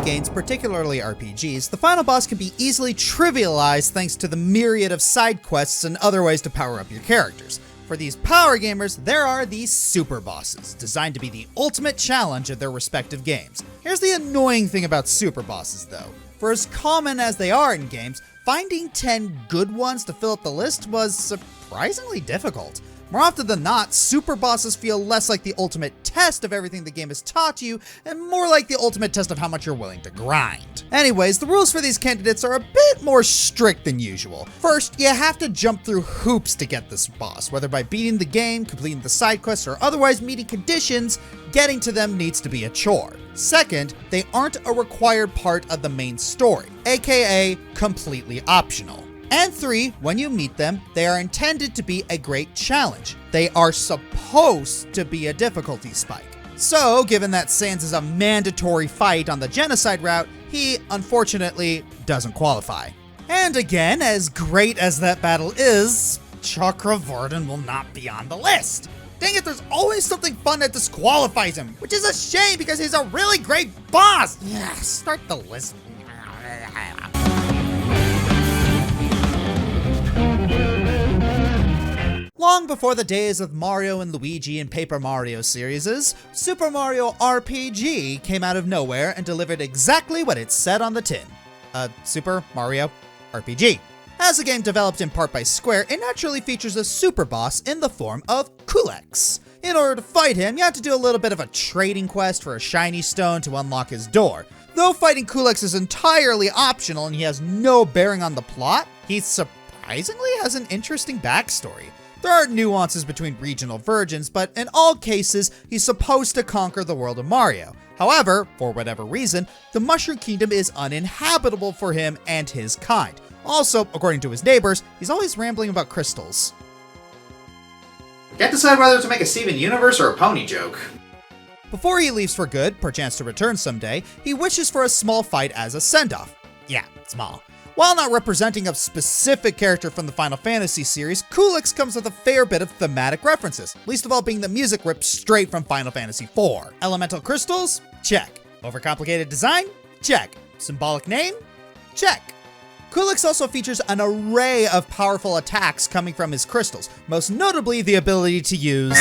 games, particularly RPGs, the final boss can be easily trivialized thanks to the myriad of side quests and other ways to power up your characters. For these power gamers, there are these super bosses, designed to be the ultimate challenge of their respective games. Here's the annoying thing about super bosses though. For as common as they are in games, finding 10 good ones to fill up the list was surprisingly difficult. More often than not, super bosses feel less like the ultimate test of everything the game has taught you, and more like the ultimate test of how much you're willing to grind. Anyways, the rules for these candidates are a bit more strict than usual. First, you have to jump through hoops to get this boss, whether by beating the game, completing the side quests, or otherwise meeting conditions. Getting to them needs to be a chore. Second, they aren't a required part of the main story, aka completely optional. And 3, when you meet them, they are intended to be a great challenge. They are supposed to be a difficulty spike. So, given that Sans is a mandatory fight on the genocide route, he unfortunately doesn't qualify. And again, as great as that battle is, Chakravartin will not be on the list. Dang it, there's always something fun that disqualifies him, which is a shame because he's a really great boss. Yeah, start the list. Long before the days of Mario and Luigi and Paper Mario series, Super Mario RPG came out of nowhere and delivered exactly what it said on the tin. Super Mario RPG. As a game developed in part by Square, it naturally features a super boss in the form of Kulex. In order to fight him, you have to do a little bit of a trading quest for a shiny stone to unlock his door. Though fighting Kulex is entirely optional and he has no bearing on the plot, he surprisingly has an interesting backstory. There are nuances between regional versions, but in all cases, he's supposed to conquer the world of Mario. However, for whatever reason, the Mushroom Kingdom is uninhabitable for him and his kind. Also, according to his neighbors, he's always rambling about crystals. Can't decide whether to make a Steven Universe or a pony joke. Before he leaves for good, perchance to return someday, he wishes for a small fight as a send-off. Yeah, small. While not representing a specific character from the Final Fantasy series, Kulex comes with a fair bit of thematic references, least of all being the music ripped straight from Final Fantasy IV. Elemental crystals? Check. Overcomplicated design? Check. Symbolic name? Check. Kulex also features an array of powerful attacks coming from his crystals, most notably the ability to use...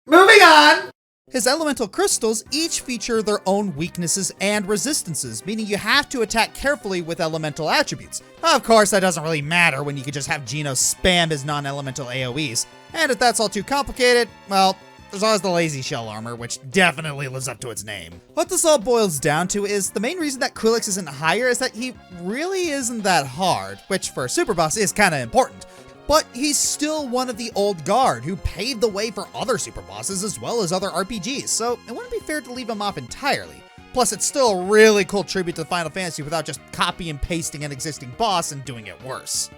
Moving on! His elemental crystals each feature their own weaknesses and resistances, meaning you have to attack carefully with elemental attributes. Of course, that doesn't really matter when you can just have Geno spam his non-elemental AoEs. And if that's all too complicated, well, there's always the lazy shell armor, which definitely lives up to its name. What this all boils down to is the main reason that Kulex isn't higher is that he really isn't that hard, which for a super boss is kind of important. But he's still one of the old guard who paved the way for other super bosses as well as other RPGs, so it wouldn't be fair to leave him off entirely. Plus, it's still a really cool tribute to Final Fantasy without just copy and pasting an existing boss and doing it worse.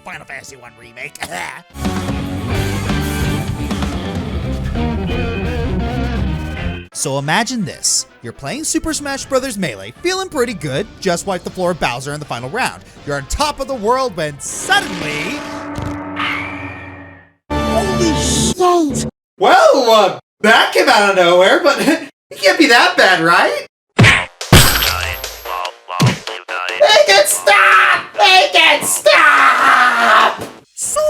Final Fantasy 1 Remake. So imagine this. You're playing Super Smash Bros. Melee, feeling pretty good, just wiped the floor of Bowser in the final round. You're on top of the world when suddenly... Holy shit! Well, that came out of nowhere, but it can't be that bad, right? Make it stop! Make it stop! So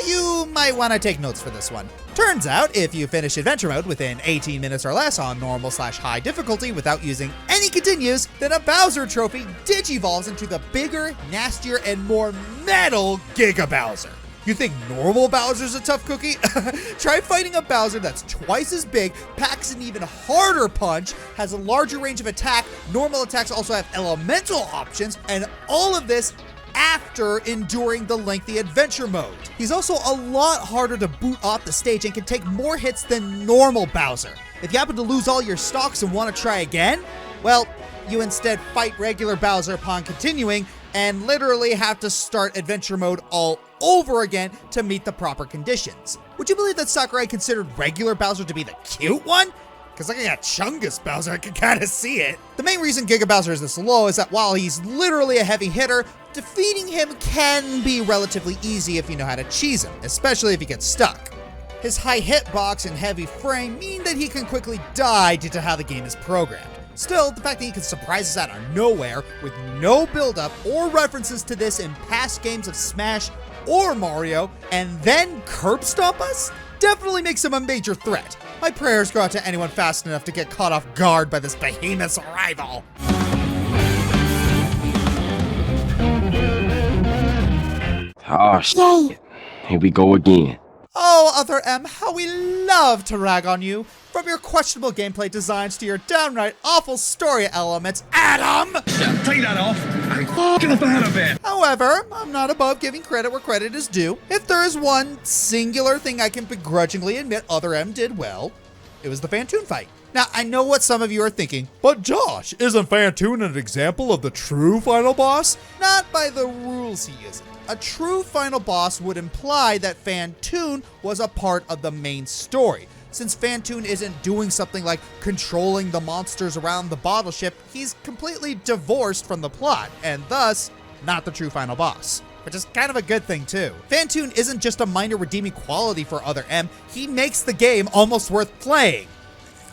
you might want to take notes for this one. Turns out, if you finish adventure mode within 18 minutes or less on normal/high difficulty without using any continues, then a Bowser trophy digivolves into the bigger, nastier, and more metal Giga Bowser. You think normal Bowser's a tough cookie? Try fighting a Bowser that's twice as big, packs an even harder punch, has a larger range of attack, normal attacks also have elemental options, and all of this after enduring the lengthy adventure mode. He's also a lot harder to boot off the stage and can take more hits than normal Bowser. If you happen to lose all your stocks and want to try again, well, you instead fight regular Bowser upon continuing and literally have to start adventure mode all over again to meet the proper conditions. Would you believe that Sakurai considered regular Bowser to be the cute one? Because looking at Chungus Bowser, I can kind of see it. The main reason Giga Bowser is this low is that while he's literally a heavy hitter, defeating him can be relatively easy if you know how to cheese him, especially if he gets stuck. His high hitbox and heavy frame mean that he can quickly die due to how the game is programmed. Still, the fact that he can surprise us out of nowhere with no build-up or references to this in past games of Smash or Mario, and then curb stomp us, definitely makes him a major threat. My prayers go out to anyone fast enough to get caught off guard by this behemoth's arrival. Oh, shit. Here we go again. Oh, Other M, how we love to rag on you. From your questionable gameplay designs to your downright awful story elements, Adam! Yeah, take that off and get a fan of it. However, I'm not above giving credit where credit is due. If there is one singular thing I can begrudgingly admit Other M did well, it was the Phantoon fight. Now, I know what some of you are thinking, but Josh, isn't Phantoon an example of the true final boss? Not by the rules he isn't. A true final boss would imply that Phantoon was a part of the main story. Since Phantoon isn't doing something like controlling the monsters around the bottle ship, he's completely divorced from the plot, and thus, not the true final boss. Which is kind of a good thing too. Phantoon isn't just a minor redeeming quality for Other M, he makes the game almost worth playing.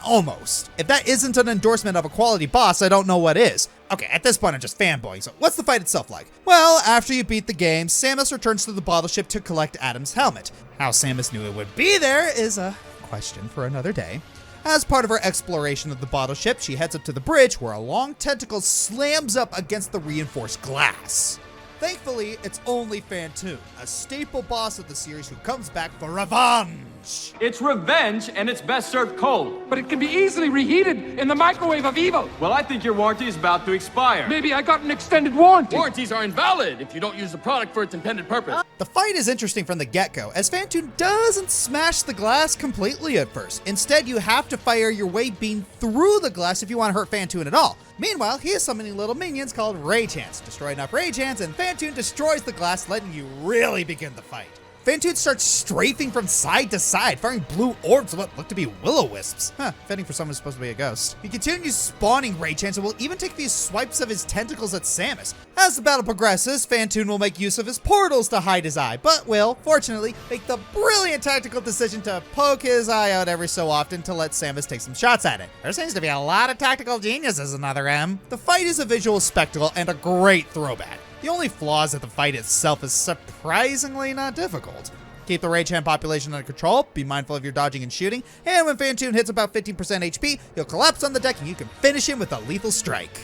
Almost. If that isn't an endorsement of a quality boss, I don't know what is. Okay, at this point I'm just fanboying, so what's the fight itself like? Well, after you beat the game, Samus returns to the bottle ship to collect Adam's helmet. How Samus knew it would be there is a question for another day. As part of her exploration of the bottle ship, she heads up to the bridge where a long tentacle slams up against the reinforced glass. Thankfully, it's only Phantoon, a staple boss of the series who comes back for revenge. It's revenge, and it's best served cold. But it can be easily reheated in the microwave of evil. Well, I think your warranty is about to expire. Maybe I got an extended warranty. Warranties are invalid if you don't use the product for its intended purpose. The fight is interesting from the get-go, as Phantoon doesn't smash the glass completely at first. Instead, you have to fire your wave beam through the glass if you want to hurt Phantoon at all. Meanwhile, he is summoning little minions called Rage Hands. Destroy enough Rage Hands, and Phantoon destroys the glass, letting you really begin the fight. Phantoon starts strafing from side to side, firing blue orbs of what look to be will-o-wisps. Fitting for someone who's supposed to be a ghost. He continues spawning Rage Hands and will even take a few swipes of his tentacles at Samus. As the battle progresses, Phantoon will make use of his portals to hide his eye, but will, fortunately, make the brilliant tactical decision to poke his eye out every so often to let Samus take some shots at it. There seems to be a lot of tactical geniuses in Other M. The fight is a visual spectacle and a great throwback. The only flaws at the fight itself is surprisingly not difficult. Keep the Rage Hand population under control, be mindful of your dodging and shooting, and when Phantoon hits about 15% HP, he'll collapse on the deck and you can finish him with a lethal strike.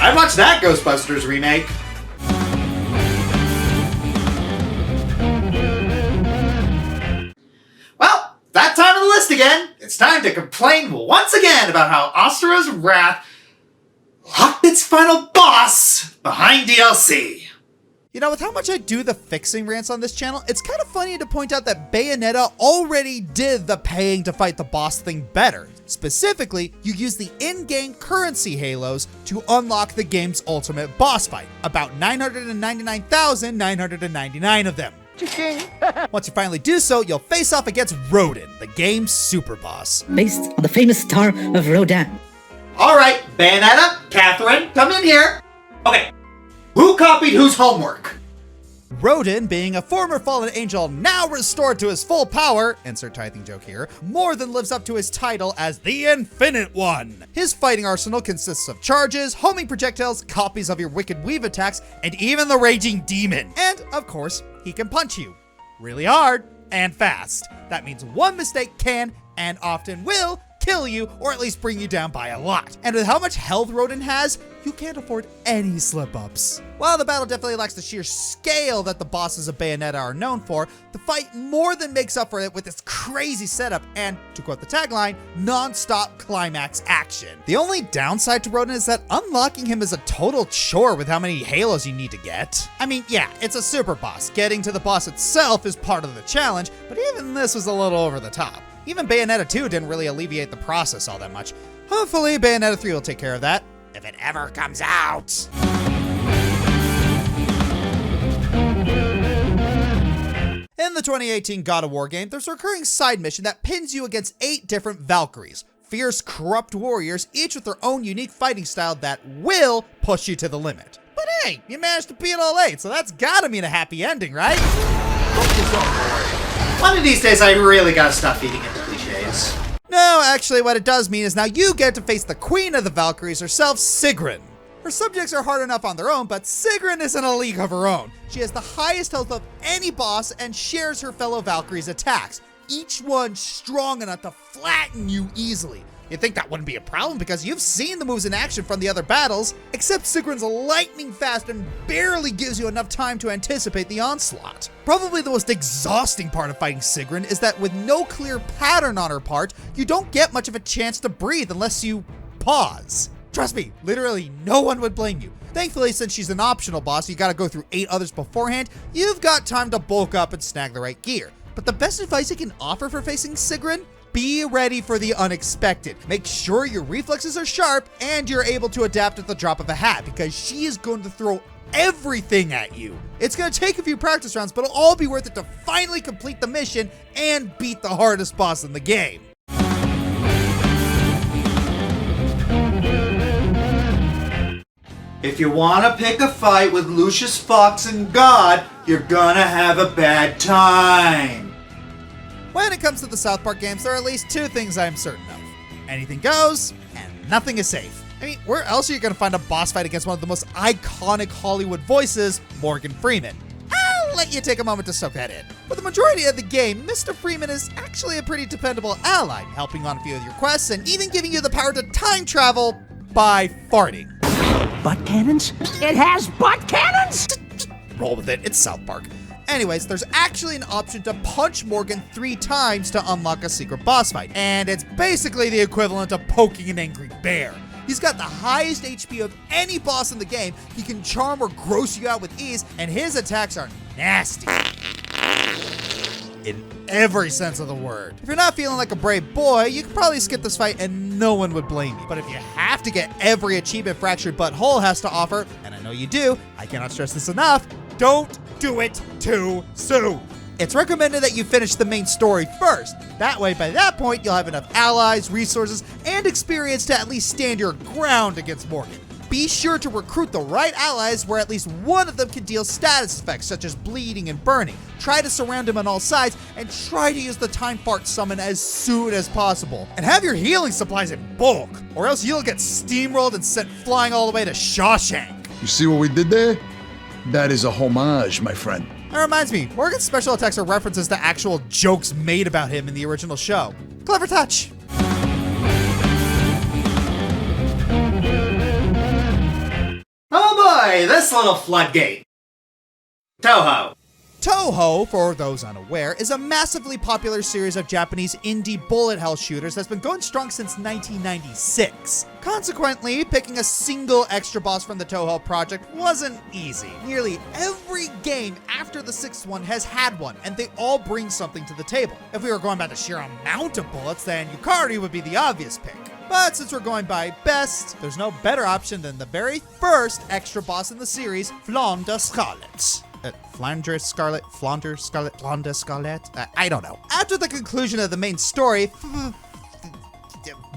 I'd watch that Ghostbusters remake. Well, that time of the list again. It's time to complain once again about how Astra's Wrath locked its final boss behind DLC. You know, with how much I do the fixing rants on this channel, it's kind of funny to point out that Bayonetta already did the paying to fight the boss thing better. Specifically, you use the in-game currency halos to unlock the game's ultimate boss fight, about 999,999 of them. Once you finally do so, you'll face off against Rodin, the game's super boss. Based on the famous star of Rodin. Alright, Bayonetta, Catherine, come in here. Okay, who copied whose homework? Rodin, being a former fallen angel now restored to his full power, insert tithing joke here, more than lives up to his title as the Infinite One. His fighting arsenal consists of charges, homing projectiles, copies of your Wicked Weave attacks, and even the Raging Demon. And, of course, he can punch you. Really hard and fast. That means one mistake can, and often will, kill you, or at least bring you down by a lot. And with how much health Rodin has, you can't afford any slip-ups. While the battle definitely lacks the sheer scale that the bosses of Bayonetta are known for, the fight more than makes up for it with its crazy setup and, to quote the tagline, non-stop climax action. The only downside to Rodin is that unlocking him is a total chore with how many halos you need to get. I mean, yeah, it's a super boss. Getting to the boss itself is part of the challenge, but even this was a little over the top. Even Bayonetta 2 didn't really alleviate the process all that much. Hopefully Bayonetta 3 will take care of that, if it ever comes out. In the 2018 God of War game, there's a recurring side mission that pins you against 8 different Valkyries, fierce, corrupt warriors, each with their own unique fighting style that will push you to the limit. But hey, you managed to beat all 8, so that's gotta mean a happy ending, right? One of these days I really gotta stop feeding into cliches. No, actually what it does mean is now you get to face the queen of the Valkyries herself, Sigrun. Her subjects are hard enough on their own, but Sigrun is in a league of her own. She has the highest health of any boss and shares her fellow Valkyries' attacks, each one strong enough to flatten you easily. You'd think that wouldn't be a problem because you've seen the moves in action from the other battles, except Sigrun's lightning fast and barely gives you enough time to anticipate the onslaught. Probably the most exhausting part of fighting Sigrun is that with no clear pattern on her part, you don't get much of a chance to breathe unless you pause. Trust me, literally no one would blame you. Thankfully, since she's an optional boss, you gotta go through 8 others beforehand, you've got time to bulk up and snag the right gear. But the best advice I can offer for facing Sigrun? Be ready for the unexpected. Make sure your reflexes are sharp and you're able to adapt at the drop of a hat because she is going to throw everything at you. It's going to take a few practice rounds, but it'll all be worth it to finally complete the mission and beat the hardest boss in the game. If you want to pick a fight with Lucius Fox and God, you're gonna have a bad time. When it comes to the South Park games, there are at least 2 things I am certain of. Anything goes, and nothing is safe. I mean, where else are you going to find a boss fight against one of the most iconic Hollywood voices, Morgan Freeman? I'll let you take a moment to soak that in. For the majority of the game, Mr. Freeman is actually a pretty dependable ally, helping on a few of your quests and even giving you the power to time travel by farting. Butt cannons? It has butt cannons? Roll with it, it's South Park. Anyways, there's actually an option to punch Morgan 3 times to unlock a secret boss fight, and it's basically the equivalent of poking an angry bear. He's got the highest HP of any boss in the game, he can charm or gross you out with ease, and his attacks are nasty. In every sense of the word. If you're not feeling like a brave boy, you could probably skip this fight and no one would blame you. But if you have to get every achievement Fractured Butthole has to offer, and I know you do, I cannot stress this enough, don't do it too soon. It's recommended that you finish the main story first. That way, by that point, you'll have enough allies, resources, and experience to at least stand your ground against Morgan. Be sure to recruit the right allies where at least one of them can deal status effects such as bleeding and burning. Try to surround him on all sides and try to use the time fart summon as soon as possible. And have your healing supplies in bulk, or else you'll get steamrolled and sent flying all the way to Shawshank. You see what we did there? That is a homage, my friend. That reminds me, Morgan's special attacks are references to actual jokes made about him in the original show. Clever touch. Oh boy, this little floodgate. Toho. Toho, for those unaware, is a massively popular series of Japanese indie bullet hell shooters that's been going strong since 1996. Consequently, picking a single extra boss from the Toho project wasn't easy. Nearly every game after the 6th one has had one, and they all bring something to the table. If we were going by the sheer amount of bullets, then Yukari would be the obvious pick. But since we're going by best, there's no better option than the very first extra boss in the series, Flaunde Scarlet. Flandre Scarlet? I don't know. After the conclusion of the main story,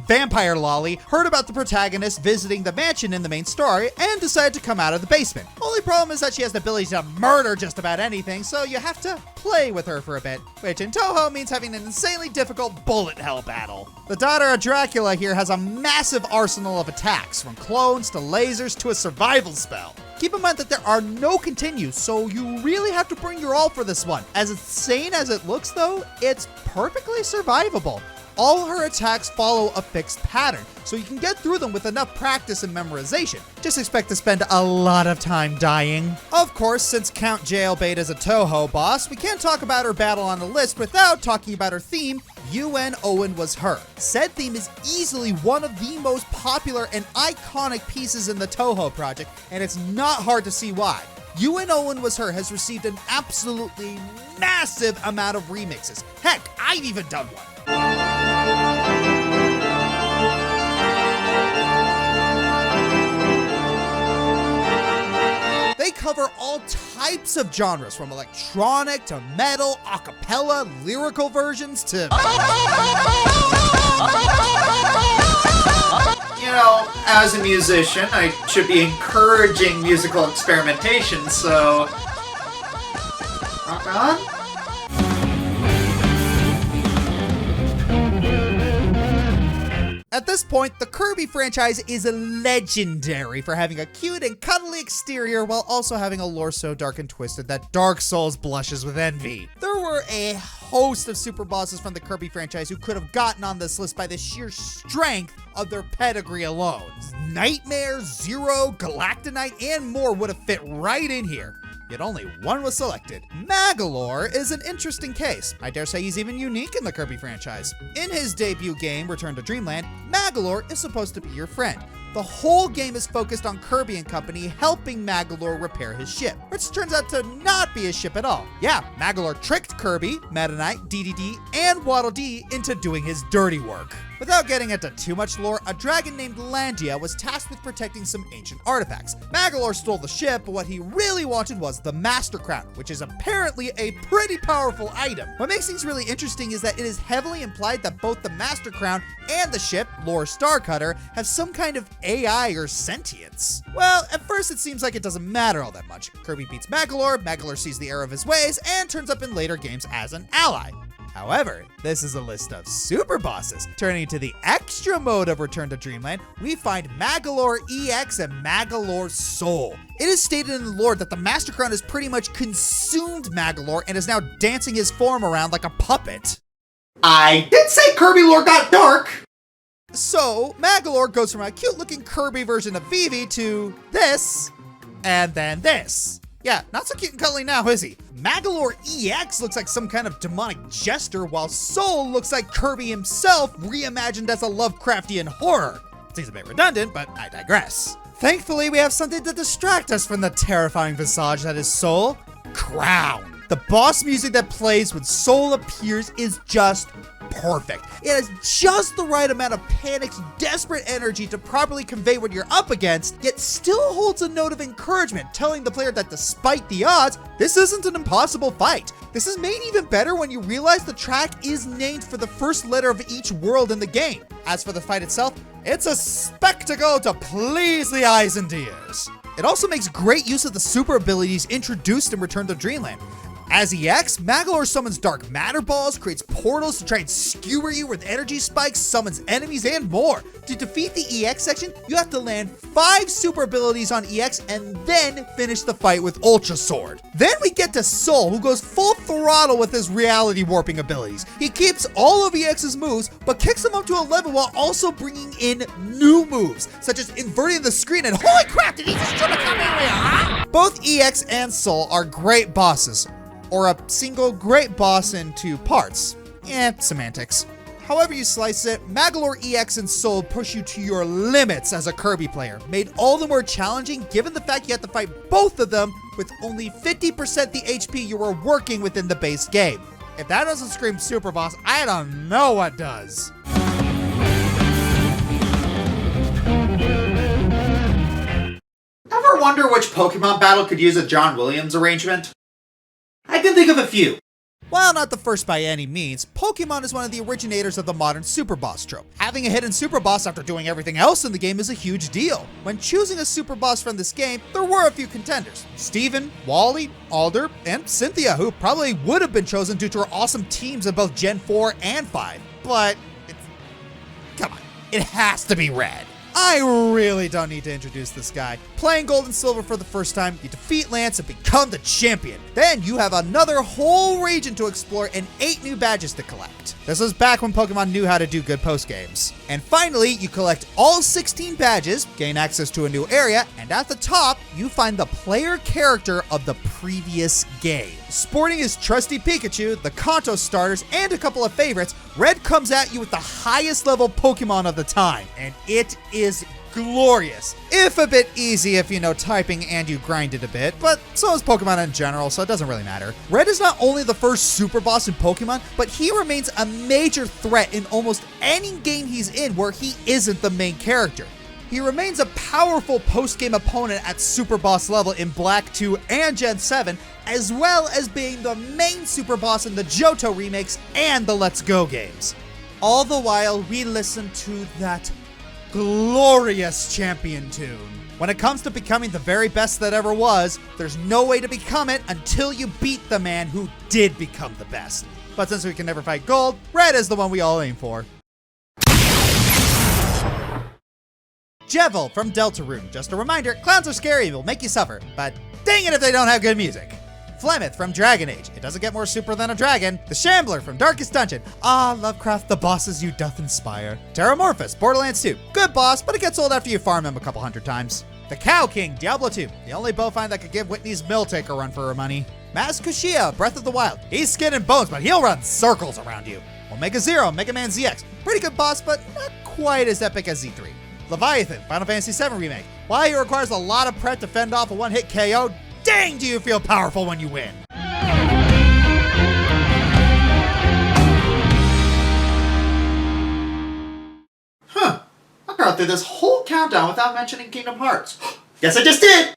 Vampire Lolly heard about the protagonist visiting the mansion in the main story and decided to come out of the basement. Only problem is that she has the ability to murder just about anything, so you have to play with her for a bit, which in Toho means having an insanely difficult bullet hell battle. The daughter of Dracula here has a massive arsenal of attacks, from clones to lasers to a survival spell. Keep in mind that there are no continues, so you really have to bring your all for this one. As insane as it looks though, it's perfectly survivable. All her attacks follow a fixed pattern, so you can get through them with enough practice and memorization. Just expect to spend a lot of time dying. Of course, since Count Jailbait is a Toho boss, we can't talk about her battle on the list without talking about her theme, UN Owen Was Her. Said theme is easily one of the most popular and iconic pieces in the Toho project, and it's not hard to see why. UN Owen Was Her has received an absolutely massive amount of remixes. Heck, I've even done one. They cover all types of genres, from electronic to metal, a cappella, lyrical versions to... You know, as a musician, I should be encouraging musical experimentation, so... rock on? At this point, the Kirby franchise is legendary for having a cute and cuddly exterior while also having a lore so dark and twisted that Dark Souls blushes with envy. There were a host of super bosses from the Kirby franchise who could have gotten on this list by the sheer strength of their pedigree alone. Nightmare, Zero, Galactonite, and more would have fit right in here. Yet only one was selected. Magolor is an interesting case. I dare say he's even unique in the Kirby franchise. In his debut game, Return to Dreamland, Magolor is supposed to be your friend. The whole game is focused on Kirby and company helping Magolor repair his ship, which turns out to not be his ship at all. Yeah, Magolor tricked Kirby, Meta Knight, DDD, and Waddle Dee into doing his dirty work. Without getting into too much lore, a dragon named Landia was tasked with protecting some ancient artifacts. Magolor stole the ship, but what he really wanted was the Master Crown, which is apparently a pretty powerful item. What makes things really interesting is that it is heavily implied that both the Master Crown and the ship, Lore Starcutter, have some kind of AI or sentience. Well, at first it seems like it doesn't matter all that much. Kirby beats Magolor, Magolor sees the error of his ways, and turns up in later games as an ally. However, this is a list of super bosses. Turning to the extra mode of Return to Dreamland, we find Magolor EX and Magolor Soul. It is stated in the lore that the Master Crown has pretty much consumed Magolor and is now dancing his form around like a puppet. I did say Kirby lore got dark. So, Magolor goes from a cute-looking Kirby version of Vivi to this, and then this. Yeah, not so cute and cuddly now, is he? Magolor EX looks like some kind of demonic jester, while Soul looks like Kirby himself reimagined as a Lovecraftian horror. Seems a bit redundant, but I digress. Thankfully, we have something to distract us from the terrifying visage that is Soul. Crown. The boss music that plays when Soul appears is just perfect. It has just the right amount of panic's desperate energy to properly convey what you're up against, yet still holds a note of encouragement, telling the player that despite the odds, this isn't an impossible fight. This is made even better when you realize the track is named for the first letter of each world in the game. As for the fight itself, it's a spectacle to please the eyes and ears. It also makes great use of the super abilities introduced in Return to Dreamland. As EX, Magolor summons dark matter balls, creates portals to try and skewer you with energy spikes, summons enemies, and more. To defeat the EX section, you have to land 5 super abilities on EX and then finish the fight with Ultra Sword. Then we get to Soul, who goes full throttle with his reality warping abilities. He keeps all of EX's moves, but kicks them up to 11 while also bringing in new moves, such as inverting the screen and holy crap, did he just jump come in here, huh? Both EX and Soul are great bosses, or a single great boss in 2 parts. Semantics. However you slice it, Magolor EX and Soul push you to your limits as a Kirby player, made all the more challenging given the fact you have to fight both of them with only 50% the HP you were working within the base game. If that doesn't scream super boss, I don't know what does. Ever wonder which Pokemon battle could use a John Williams arrangement? I can think of a few. While not the first by any means, Pokemon is one of the originators of the modern super boss trope. Having a hidden super boss after doing everything else in the game is a huge deal. When choosing a super boss from this game, there were a few contenders. Steven, Wally, Alder, and Cynthia, who probably would have been chosen due to her awesome teams in both Gen 4 and 5. But, come on, it has to be Red. I really don't need to introduce this guy. Playing Gold and Silver for the first time, you defeat Lance and become the champion. Then you have another whole region to explore and 8 new badges to collect. This was back when Pokemon knew how to do good post-games. And finally, you collect all 16 badges, gain access to a new area, and at the top, you find the player character of the previous game. Sporting his trusty Pikachu, the Kanto starters, and a couple of favorites, Red comes at you with the highest level Pokemon of the time, and it is glorious. If a bit easy if you know typing and you grind it a bit, but so is Pokemon in general, so it doesn't really matter. Red is not only the first super boss in Pokemon, but he remains a major threat in almost any game he's in where he isn't the main character. He remains a powerful post-game opponent at super boss level in Black 2 and Gen 7, as well as being the main super boss in the Johto remakes and the Let's Go games. All the while, we listen to that glorious champion tune. When it comes to becoming the very best that ever was, there's no way to become it until you beat the man who did become the best. But since we can never fight Gold, Red is the one we all aim for. Jevil from Deltarune. Just a reminder, clowns are scary and will make you suffer, but dang it if they don't have good music. Flemeth from Dragon Age. It doesn't get more super than a dragon. The Shambler from Darkest Dungeon. Ah, Lovecraft, the bosses you doth inspire. Terramorphous, Borderlands 2. Good boss, but it gets old after you farm him a couple hundred times. The Cow King, Diablo 2. The only bowfind that could give Whitney's Mill take a run for her money. Maz Kushia, Breath of the Wild. He's skin and bones, but he'll run circles around you. Omega Zero, Mega Man ZX. Pretty good boss, but not quite as epic as Z3. Leviathan, Final Fantasy VII Remake. While he requires a lot of prep to fend off a one-hit KO, dang do you feel powerful when you win. Huh. I got through this whole countdown without mentioning Kingdom Hearts. Yes, I just did!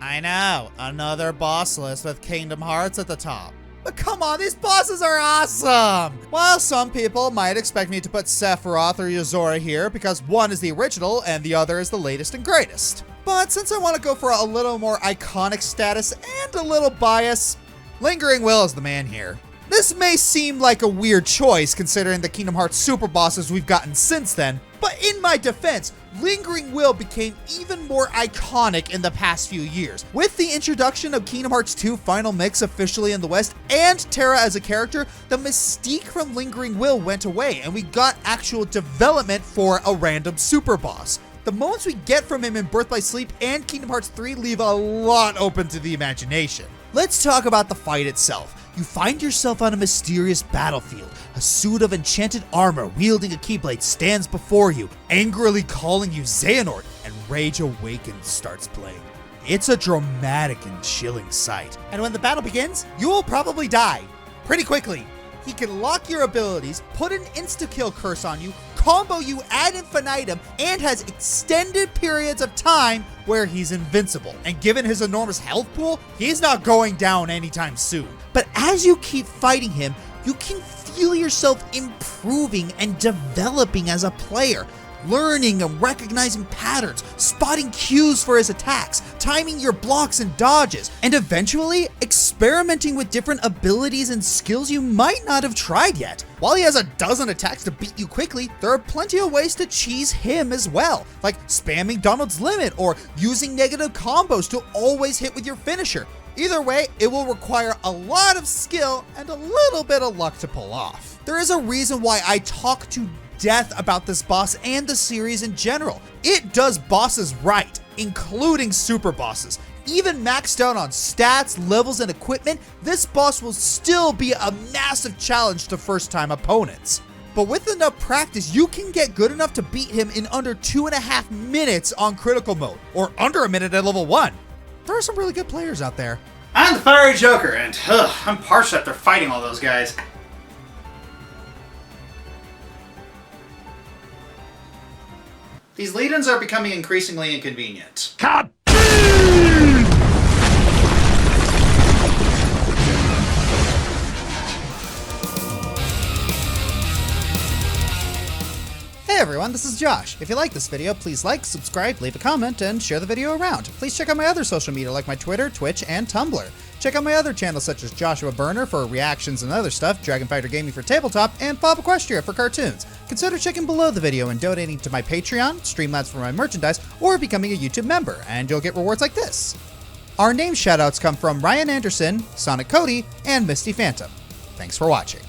I know, another boss list with Kingdom Hearts at the top. But come on, these bosses are awesome! While some people might expect me to put Sephiroth or Yozora here because one is the original and the other is the latest and greatest. But since I want to go for a little more iconic status and a little bias, Lingering Will is the man here. This may seem like a weird choice considering the Kingdom Hearts super bosses we've gotten since then, but in my defense, Lingering Will became even more iconic in the past few years. With the introduction of Kingdom Hearts 2 Final Mix officially in the West and Terra as a character, the mystique from Lingering Will went away and we got actual development for a random super boss. The moments we get from him in Birth by Sleep and Kingdom Hearts 3 leave a lot open to the imagination. Let's talk about the fight itself. You find yourself on a mysterious battlefield. A suit of enchanted armor wielding a Keyblade stands before you, angrily calling you Xehanort, and Rage Awakens starts playing. It's a dramatic and chilling sight. And when the battle begins, you will probably die. Pretty quickly. He can lock your abilities, put an insta-kill curse on you, combo you ad infinitum, and has extended periods of time where he's invincible. And given his enormous health pool, he's not going down anytime soon. But as you keep fighting him, you can feel yourself improving and developing as a player. Learning and recognizing patterns, spotting cues for his attacks, timing your blocks and dodges, and eventually experimenting with different abilities and skills you might not have tried yet. While he has a dozen attacks to beat you quickly, there are plenty of ways to cheese him as well, like spamming Donald's Limit or using negative combos to always hit with your finisher. Either way, it will require a lot of skill and a little bit of luck to pull off. There is a reason why I talk to death about this boss and the series in general. It does bosses right, including super bosses. Even maxed out on stats, levels, and equipment, this boss will still be a massive challenge to first-time opponents. But with enough practice, you can get good enough to beat him in under 2.5 minutes on critical mode, or under a minute at level 1. There are some really good players out there. I'm the Fiery Joker, and I'm parched after fighting all those guys. These lead-ins are becoming increasingly inconvenient. Hey everyone, this is Josh. If you like this video, please like, subscribe, leave a comment, and share the video around. Please check out my other social media like my Twitter, Twitch, and Tumblr. Check out my other channels such as Joshua Burner for reactions and other stuff, Dragon Fighter Gaming for tabletop, and Bob Equestria for cartoons. Consider checking below the video and donating to my Patreon, Streamlabs for my merchandise, or becoming a YouTube member, and you'll get rewards like this. Our name shoutouts come from Ryan Anderson, Sonic Cody, and Misty Phantom. Thanks for watching.